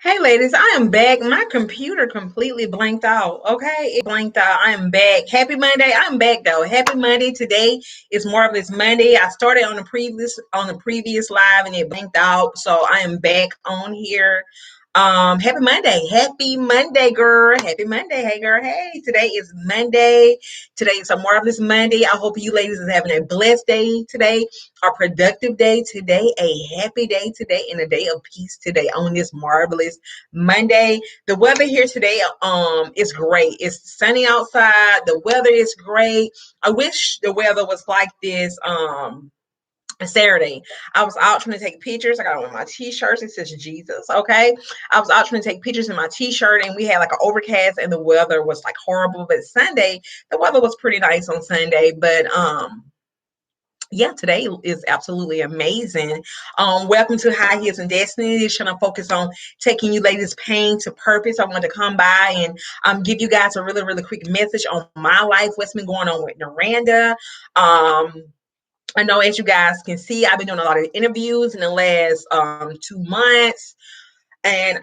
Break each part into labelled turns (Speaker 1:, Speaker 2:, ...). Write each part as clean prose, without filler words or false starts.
Speaker 1: Hey ladies, I am back. My computer completely blanked out. Okay, it blanked out. I am back. Happy Monday. I'm back though. Happy Monday. Today is Marvelous Monday. I started on the previous live and it blanked out. So I am back on here. Happy Monday. Happy Monday, girl. Happy Monday. Hey girl. Hey, today is Monday. Today is a marvelous Monday. I hope you ladies are having a blessed day today, a productive day today, a happy day today, and a day of peace today on this marvelous Monday. The weather here today is great. It's sunny outside. The weather is great. I wish the weather was like this Saturday. I was out trying to take pictures. I got on my t-shirts. It says Jesus. Okay. I was out trying to take pictures in my t-shirt and we had like an overcast and the weather was like horrible. But Sunday, the weather was pretty nice on Sunday. But yeah, today is absolutely amazing. Welcome to High Heels and Destiny. This trying to focus on taking you ladies' pain to purpose. I wanted to come by and give you guys a really, really quick message on my life, what's been going on with Miranda. I know, as you guys can see, I've been doing a lot of interviews in the last 2 months. And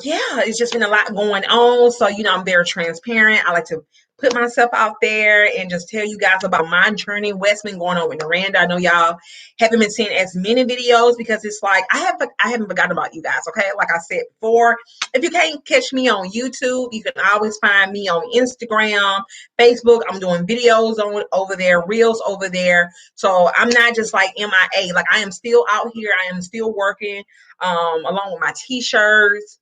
Speaker 1: yeah, it's just been a lot going on. So, I'm very transparent. I like to put myself out there and just tell you guys about my journey, what's been going on with Miranda. I know y'all haven't been seeing as many videos because it's like I haven't forgotten about you guys. Okay. Like I said before, if you can't catch me on YouTube, you can always find me on Instagram, Facebook. I'm doing videos on over there, reels over there. So I'm not just like MIA. Like I am still out here. I am still working along with my t-shirts,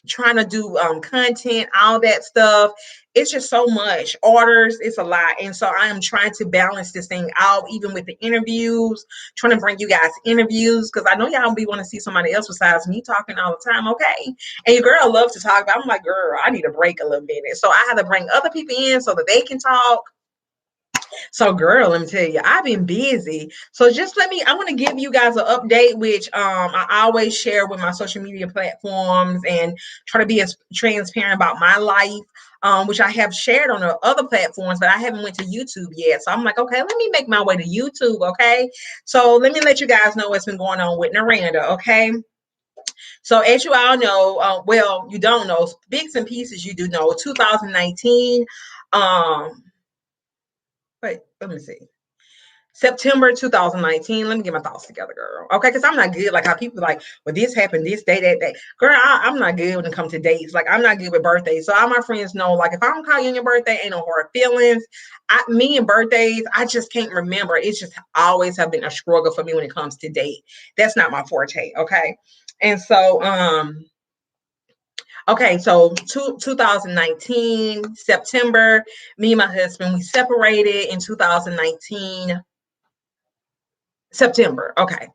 Speaker 1: trying to do content, all that stuff. It's just so much orders. It's a lot. And so I am trying to balance this thing out, even with the interviews, trying to bring you guys interviews because I know y'all be want to see somebody else besides me talking all the time. Okay. And your girl loves to talk, but I'm like, girl, I need a break a little bit. So I had to bring other people in so that they can talk. So, girl, let me tell you, I've been busy. So, just I want to give you guys an update, which I always share with my social media platforms and try to be as transparent about my life. Which I have shared on the other platforms, but I haven't went to YouTube yet. So I'm like, okay, let me make my way to YouTube. Okay. So let me let you guys know what's been going on with Miranda. Okay. So as you all know, well, you don't know, bits and pieces you do know, 2019, wait, let me see. September 2019. Let me get my thoughts together, girl. Okay, because I'm not good. Like how people like, well, this happened this day, that day. Girl, I'm not good when it comes to dates. Like I'm not good with birthdays. So all my friends know, like if I don't call you on your birthday, ain't no hard feelings. Me and birthdays, I just can't remember. It's just always have been a struggle for me when it comes to date. That's not my forte. Okay, and so okay, so 2019 September, me and my husband we separated in 2019. September. Okay.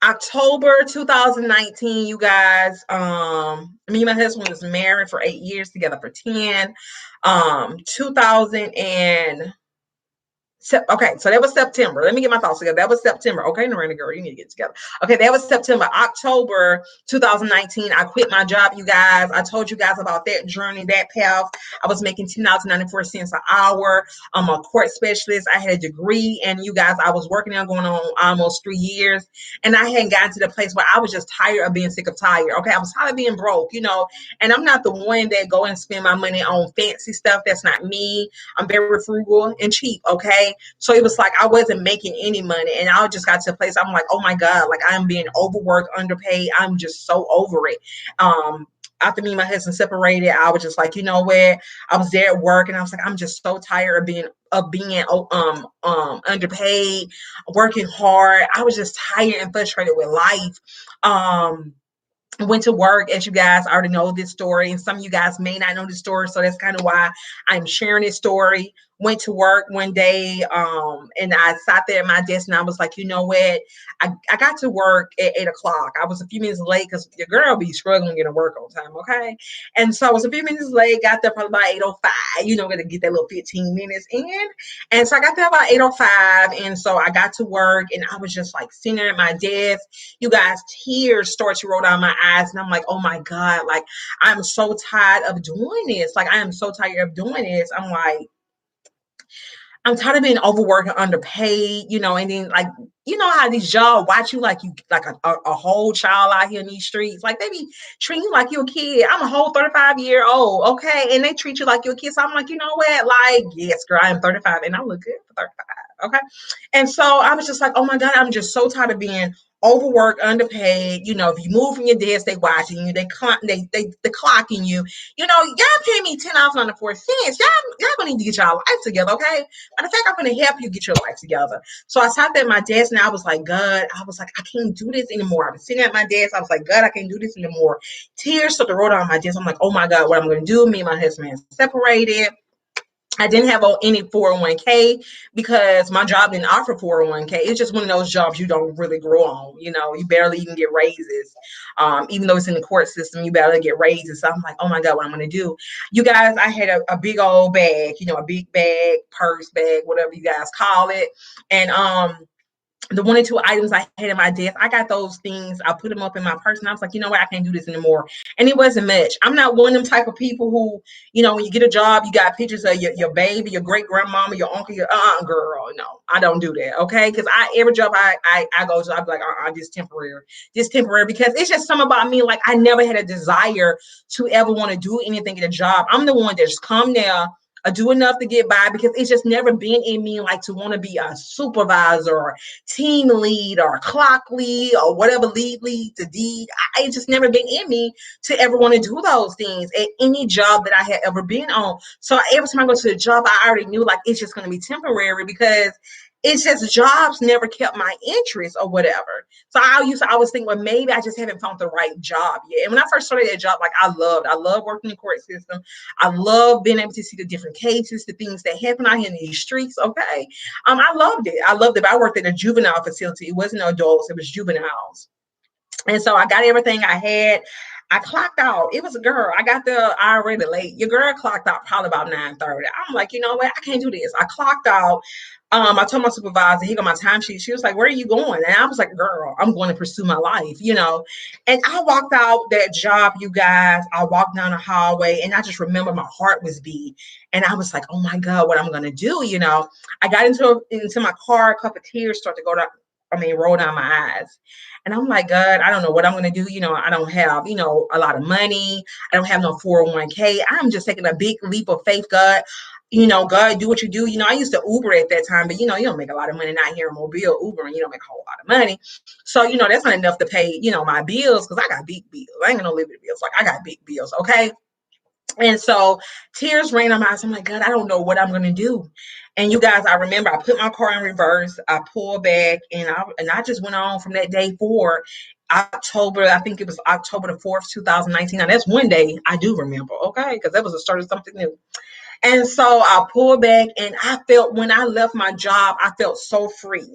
Speaker 1: October 2019, you guys. Me and my husband was married for 8 years, together for 10. 2000 and Okay, so that was September. Let me get my thoughts together. That was September. Okay, Miranda girl, you need to get together. Okay, that was September. October 2019, I quit my job, you guys. I told you guys about that journey, that path. I was making $10.94 an hour. I'm a court specialist. I had a degree, and you guys, I was working there going on almost 3 years, and I hadn't gotten to the place where I was just tired of being sick of tired. Okay, I was tired of being broke, and I'm not the one that go and spend my money on fancy stuff. That's not me. I'm very frugal and cheap. Okay. So it was like I wasn't making any money. And I just got to a place I'm like, oh my God, like I'm being overworked, underpaid. I'm just so over it. After me and my husband separated, I was just like, you know what? I was there at work and I was like, I'm just so tired of being underpaid, working hard. I was just tired and frustrated with life. Went to work, as you guys already know this story, and some of you guys may not know the story, so that's kind of why I'm sharing this story. Went to work one day, and I sat there at my desk, and I was like, you know what? I got to work at 8 o'clock. I was a few minutes late because your girl be struggling to get to work on time, okay? And so I was a few minutes late. Got there probably about 8:05. Gonna get that little 15 minutes in, and so I got there about 8:05, and so I got to work, and I was just like sitting at my desk. You guys, tears start to roll down my eyes, and I'm like, oh my God, like I'm so tired of doing this. Like I am so tired of doing this. I'm like, I'm tired of being overworked and underpaid, and then like how these jobs watch you like you like a whole child out here in these streets. Like they be treating you like you're a kid. I'm a whole 35-year-old, okay? And they treat you like you're a kid. So I'm like, you know what? Like, yes, girl, I am 35 and I look good for 35. Okay. And so I was just like, oh my God, I'm just so tired of being overworked, underpaid. If you move from your desk, they watching you, they clocking you. Y'all pay me $10 on the 4 cents. Y'all gonna need to get y'all life together, okay? Matter of fact, I'm gonna help you get your life together. So I sat there at my desk and I was like, God, I can't do this anymore. I was sitting at my desk. I was like, God, I can't do this anymore. Tears started to roll down my desk. I'm like, oh my God, what I'm gonna do? Me and my husband separated. I didn't have any 401k because my job didn't offer 401k. It's just one of those jobs you don't really grow on. You barely even get raises. Even though it's in the court system, you barely get raises. So I'm like, oh my God, what I'm going to do? You guys, I had a big old bag, a big bag, purse bag, whatever you guys call it. And the 1 or 2 items I had in my desk, I got those things. I put them up in my purse, and I was like, you know what? I can't do this anymore. And it wasn't much. I'm not one of them type of people who, when you get a job, you got pictures of your baby, your great grandmama, your uncle, your girl. No, I don't do that. Okay, because every job I go to, I be like, this temporary, because it's just something about me. Like I never had a desire to ever want to do anything in a job. I'm the one that just come there. I do enough to get by because it's just never been in me like to want to be a supervisor or team lead or clock lead or whatever lead to deed. It's just never been in me to ever want to do those things at any job that I had ever been on. So every time I go to a job, I already knew like it's just going to be temporary because it's just jobs never kept my interest or whatever. So I always think, well, maybe I just haven't found the right job yet. And when I first started that job, like I love working in the court system. I love being able to see the different cases, the things that happen out here in these streets. Okay. I loved it. But I worked at a juvenile facility. It wasn't adults, it was juveniles. And so I got everything I had. I clocked out. It was a girl. I got there already late. Your girl clocked out probably about 9:30. I'm like, you know what? I can't do this. I clocked out. I told my supervisor, he got my timesheet. She was like, where are you going? And I was like, girl, I'm going to pursue my life. And I walked out that job, you guys. I walked down the hallway and I just remember my heart was beat. And I was like, oh my God, what I'm going to do? I got into my car, a couple of tears started to roll down my eyes. And I'm like, God, I don't know what I'm going to do. I don't have, a lot of money. I don't have no 401k. I'm just taking a big leap of faith, God. God, do what you do. I used to Uber at that time, but you don't make a lot of money not here in Mobile Uber, and you don't make a whole lot of money. So, that's not enough to pay, my bills because I got big bills. I ain't gonna live with bills. Like I got big bills, okay? And so tears rain on my eyes. I'm like, God, I don't know what I'm gonna do. And you guys, I remember I put my car in reverse, I pulled back, and I just went on from that day forward. October, I think it was October the 4th, 2019. Now that's one day I do remember, okay, because that was the start of something new. And so I pulled back and I felt when I left my job, I felt so free.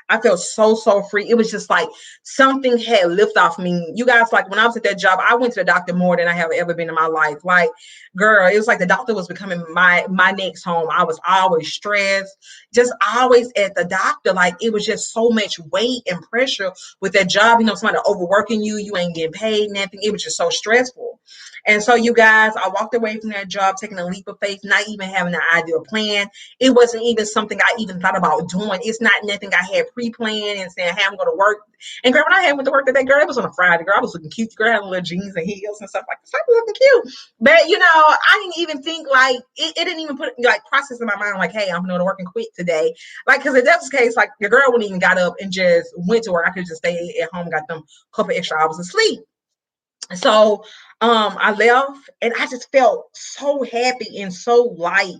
Speaker 1: I felt so free. It was just like something had lifted off me. You guys, like when I was at that job, I went to the doctor more than I have ever been in my life. Like, girl, it was like the doctor was becoming my next home. I was always stressed, just always at the doctor. Like it was just so much weight and pressure with that job. Somebody overworking you, you ain't getting paid, nothing. It was just so stressful. And so, you guys, I walked away from that job, taking a leap of faith, not even having an ideal plan. It wasn't even something I even thought about doing. It's not nothing I had pre-planned and saying, hey, I'm going to work. And girl, when I had went to work that girl, it was on a Friday. Girl, I was looking cute. Girl, I had little jeans and heels and stuff like that. So I was looking cute. But, I didn't even think like, it didn't even put like process in my mind like, hey, I'm going to work and quit today. Like, because if that was the case, like your girl wouldn't even got up and just went to work. I could just stay at home, got them couple extra hours of sleep. So I left and I just felt so happy and so light.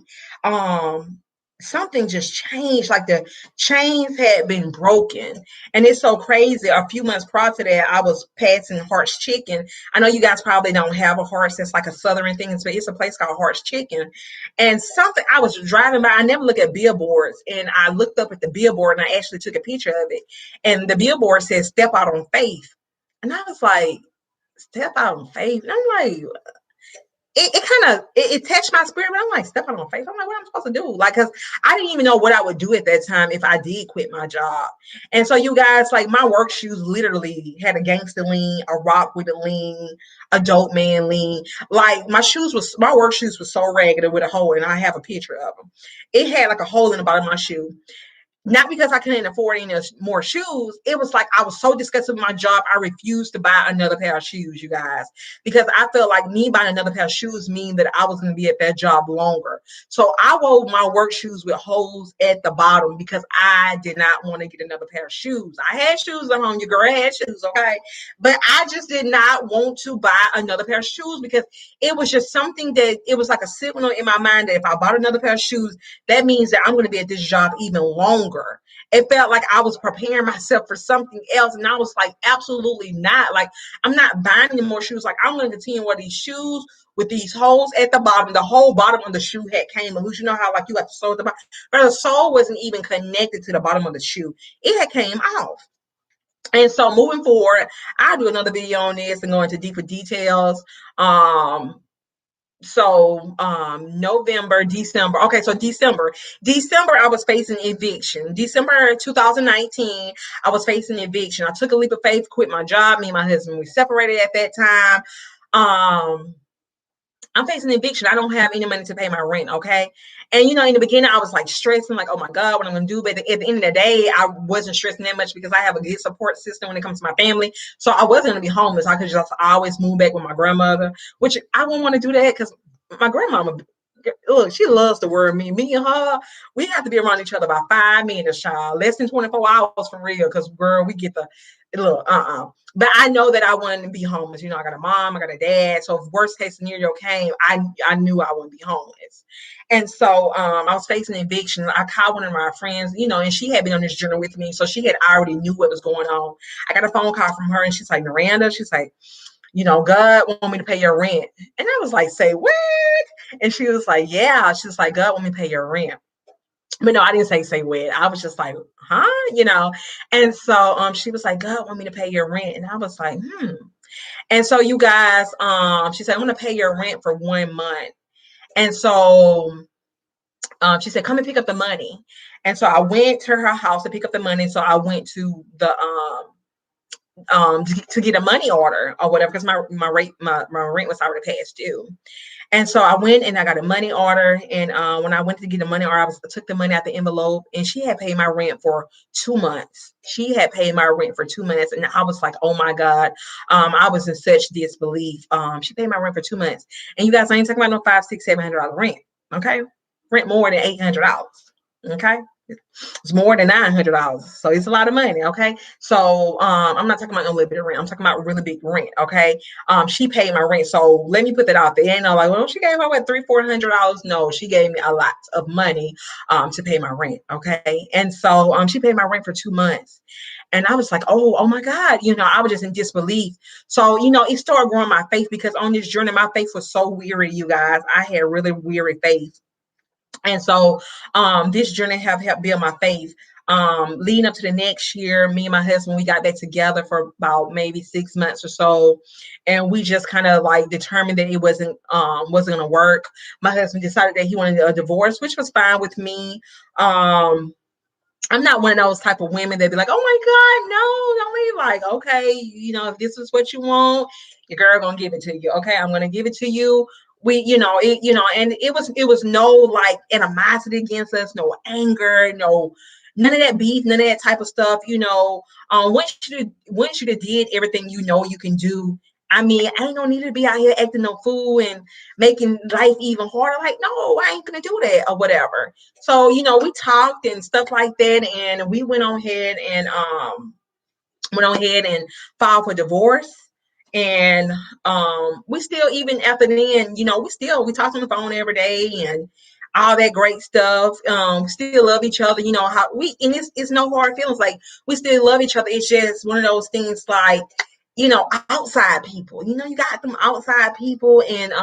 Speaker 1: Something just changed, like the chains had been broken. And it's so crazy. A few months prior to that, I was passing Hart's Chicken. I know you guys probably don't have a Hart's, that's like a southern thing, but it's a place called Hart's Chicken. And something, I was driving by, I never look at billboards, and I looked up at the billboard and I actually took a picture of it. And the billboard says, step out on faith. And I was like, step out in faith. And I'm like, it kind of it touched my spirit. I'm like, step on my face. I'm like, what am I supposed to do? Like, because I didn't even know what I would do at that time if I did quit my job. And so, you guys, like, my work shoes literally had a gangster lean, a rock with a lean, a dope man lean. Like, my work shoes was so ragged with a hole, and I have a picture of them. It had like a hole in the bottom of my shoe, not because I couldn't afford any more shoes. It was like I was so disgusted with my job, I refused to buy another pair of shoes, you guys, because I felt like me buying another pair of shoes mean that I was going to be at that job longer. So I wore my work shoes with holes at the bottom because I did not want to get another pair of shoes. I had shoes at home. Your girl had shoes, okay? But I just did not want to buy another pair of shoes because it was just something that it was like a signal in my mind that if I bought another pair of shoes, that means that I'm going to be at this job even longer. It felt like I was preparing myself for something else. And I was like, absolutely not. Like, I'm not buying any more shoes. Like, I'm going to continue wearing these shoes with these holes at the bottom. The whole bottom of the shoe had came loose. You know how, like, you got the sole at the bottom? But the sole wasn't even connected to the bottom of the shoe. It had came off. And so moving forward, I'll do another video on this and go into deeper details. November, December. Okay, so December, I was facing eviction. December 2019, I was facing eviction. I took a leap of faith, quit my job. Me and my husband, we separated at that time. I'm facing eviction. I don't have any money to pay my rent. Okay. And, in the beginning, I was like stressing, like, oh my God, what I'm going to do. But at the end of the day, I wasn't stressing that much because I have a good support system when it comes to my family. So I wasn't going to be homeless. I could just always move back with my grandmother, which I wouldn't want to do that because my grandmama, look, she loves to worry me. Me and her, we have to be around each other about 5 minutes, child. Less than 24 hours for real. Because, girl, we get the look, But I know that I wouldn't be homeless. I got a mom, I got a dad. So if worst case scenario came, I knew I wouldn't be homeless. And so I was facing eviction. I called one of my friends, and she had been on this journey with me. So she had already knew what was going on. I got a phone call from her and she's like, Miranda, she's like, God want me to pay your rent. And I was like, say what? And she was like, yeah. She was like, God want me to pay your rent. But no, I didn't say what. I was just like, huh? And so she was like, God want me to pay your rent. And I was like, And so you guys, she said, I'm gonna pay your rent for 1 month. And so she said, come and pick up the money. And so I went to her house to pick up the money. So I went to the to get a money order or whatever, because my rent was already past due. And so I went and I got a money order. And when I went to get the money order, I took the money out the envelope, and she had paid my rent for 2 months. She had paid my rent for 2 months. And I was like, oh my God. I was in such disbelief. She paid my rent for 2 months. And you guys, I ain't talking about no $500, $600, $700 rent. Okay. Rent more than $800. Okay. It's more than $900. So it's a lot of money. Okay. So I'm not talking about no little bit of rent. I'm talking about really big rent. Okay. She paid my rent. So let me put that out there. Ain't no like, well, she gave me what, $300-$400. No, she gave me a lot of money to pay my rent. Okay. And so she paid my rent for 2 months. And I was like, oh my God, I was just in disbelief. So, it started growing my faith, because on this journey, my faith was so weary, you guys. I had really weary faith. And so this journey have helped build my faith. Leading up to the next year, me and my husband, we got back together for about maybe 6 months or so. And we just kind of like determined that it wasn't going to work. My husband decided that he wanted a divorce, which was fine with me. I'm not one of those type of women that be like, oh my God, no, don't be like, okay, if this is what you want, your girl gonna give it to you. Okay, I'm gonna give it to you. And it was no like animosity against us, no anger, no, none of that beef, none of that type of stuff. Once you did everything you can do. I mean, I ain't no need to be out here acting no fool and making life even harder. Like, no, I ain't gonna do that or whatever. So, we talked and stuff like that, and we went on ahead and filed for divorce. And we still, even after then, we talk on the phone every day and all that great stuff. Still love each other. How and it's no hard feelings. Like, we still love each other. It's just one of those things like, outside people. You got them outside people and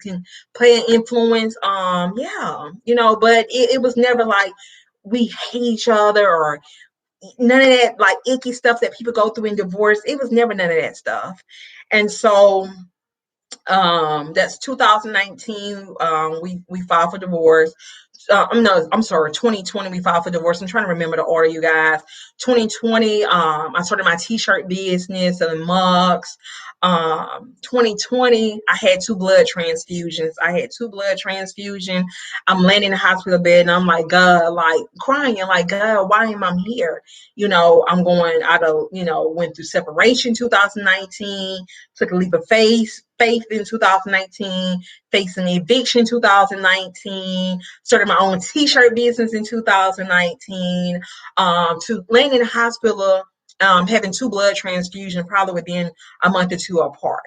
Speaker 1: can play an influence. But it was never like we hate each other or none of that like icky stuff that people go through in divorce. It was never none of that stuff. And so That's 2019. We filed for divorce. No, I'm sorry, 2020 we filed for divorce. I'm trying to remember the order, you guys. 2020, I started my t-shirt business selling mugs. 2020, I had two blood transfusions. I'm laying in the hospital bed and I'm like, God, like crying, like, God, why am I here? I'm going out of, went through separation 2019, took a leap of faith in 2019, facing eviction 2019, started my own t-shirt business in 2019, to laying in the hospital, having two blood transfusions probably within a month or two apart.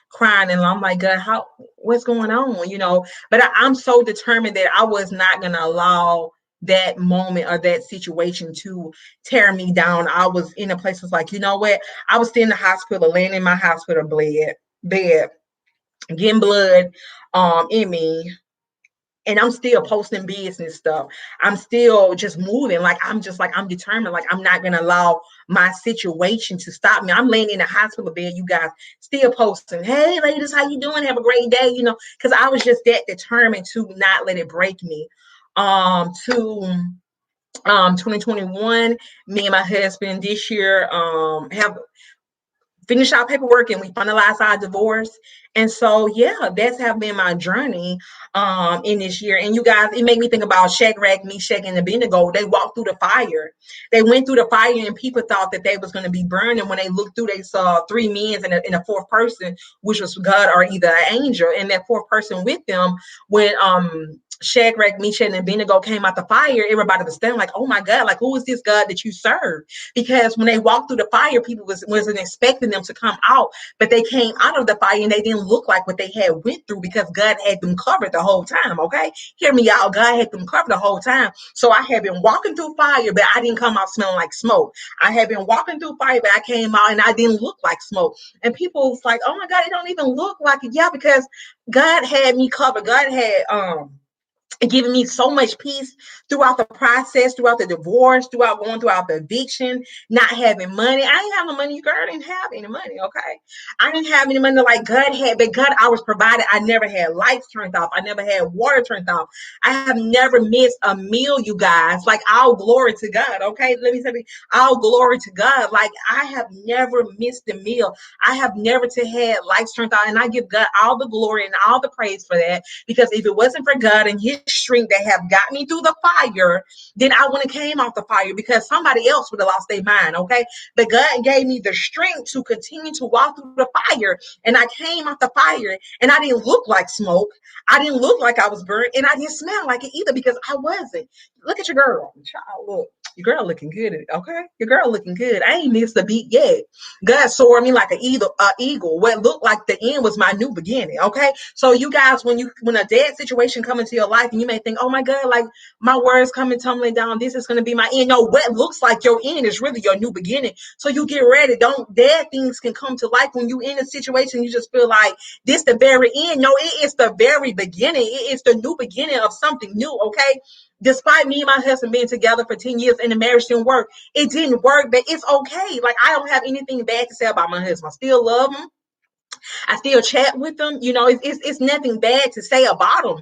Speaker 1: Crying, and I'm like, God, what's going on? But I'm so determined that I was not going to allow that moment or that situation to tear me down. I was in a place was like, you know what? I was still in the hospital, laying in my hospital bed, getting blood in me, and I'm still posting business stuff. I'm still just moving. Like I'm determined. Like I'm not gonna allow my situation to stop me. I'm laying in a hospital bed, you guys, still posting, hey ladies, how you doing? Have a great day, because I was just that determined to not let it break me. To 2021, me and my husband this year have finished our paperwork and we finalized our divorce. And so, yeah, that's have been my journey in this year. And you guys, it made me think about Shadrach, Meshach, and Abednego. They walked through the fire. They went through the fire, and people thought that they was going to be burned. And when they looked through, they saw three men and a fourth person, which was God or either an angel. And that fourth person with them, when Shadrach, Meshach, and Abednego came out the fire, everybody was standing like, oh my God, like who is this God that you serve? Because when they walked through the fire, people wasn't expecting them to come out, but they came out of the fire and they didn't look like what they had went through because God had them covered the whole time. Okay, hear me out. God had them covered the whole time. So I had been walking through fire, but I didn't come out smelling like smoke. I had been walking through fire, but I came out and I didn't look like smoke. And people was like, "Oh my God, it don't even look like it." Yeah, because God had me covered. God had giving me so much peace throughout the process, throughout the divorce, throughout the eviction, not having money. I didn't have no money. Girl, didn't have any money, okay? I didn't have any money like God had, but God, I was provided. I never had lights turned off. I never had water turned off. I have never missed a meal, you guys. Like, all glory to God, okay? Let me tell you, all glory to God. Like, I have never missed a meal. I have never had lights turned off, and I give God all the glory and all the praise for that, because if it wasn't for God and his strength that have got me through the fire, then I wouldn't have came off the fire, because somebody else would have lost their mind, okay? But God gave me the strength to continue to walk through the fire, and I came off the fire, and I didn't look like smoke. I didn't look like I was burnt, and I didn't smell like it either, because I wasn't. Look at your girl. Child, look. Your girl looking good, okay? Your girl looking good. I ain't missed a beat yet. God soared me like an eagle. What looked like the end was my new beginning, okay? So you guys, when a dead situation comes into your life and you may think, oh my God, like my words coming tumbling down, this is going to be my end. No, what looks like your end is really your new beginning. So you get ready. Don't Dead things can come to life when you in a situation you just feel like this the very end. No, it is the very beginning. It is the new beginning of something new, okay? Despite me and my husband being together for 10 years and the marriage didn't work, it didn't work, but it's okay. Like, I don't have anything bad to say about my husband. I still love him. I still chat with them. It's nothing bad to say about him.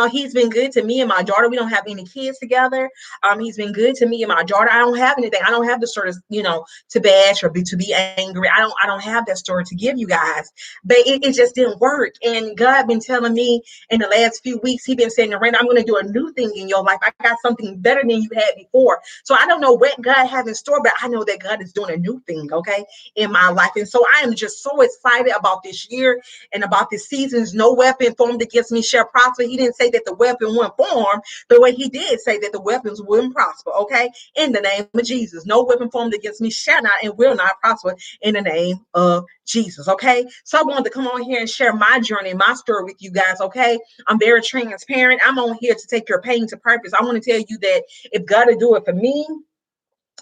Speaker 1: He's been good to me and my daughter. We don't have any kids together. He's been good to me and my daughter. I don't have anything. I don't have the story, to bash or to be angry. I don't have that story to give you guys. But it just didn't work. And God been telling me in the last few weeks, he been saying, Miranda, I'm going to do a new thing in your life. I got something better than you had before. So I don't know what God has in store, but I know that God is doing a new thing, okay, in my life. And so I am just so excited about this year and about this season's no weapon formed against me shall prosper. He didn't say that the weapon wouldn't form, but what he did say that the weapons wouldn't prosper, okay? In the name of Jesus. No weapon formed against me shall not and will not prosper in the name of Jesus, okay? So I wanted to come on here and share my journey, my story with you guys, okay? I'm very transparent. I'm on here to take your pain to purpose. I want to tell you that if God will do it for me,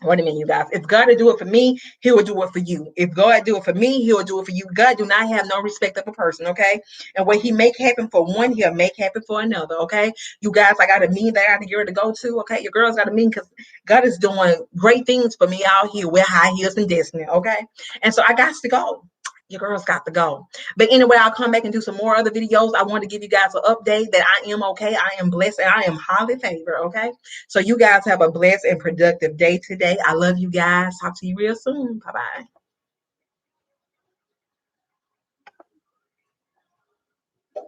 Speaker 1: what do you mean, you guys? If God will do it for me, he will do it for you. If God do it for me, he will do it for you. God do not have no respect of a person, okay? And what he make happen for one, he'll make happen for another, okay? You guys, I got a meeting that I got to get ready to go to, okay? Your girls got a meeting because God is doing great things for me out here with high heels and destiny, okay? And so I got to go. Your girl's got to go. But anyway, I'll come back and do some more other videos. I want to give you guys an update that I am okay. I am blessed and I am highly favored. Okay. So you guys have a blessed and productive day today. I love you guys. Talk to you real soon. Bye bye.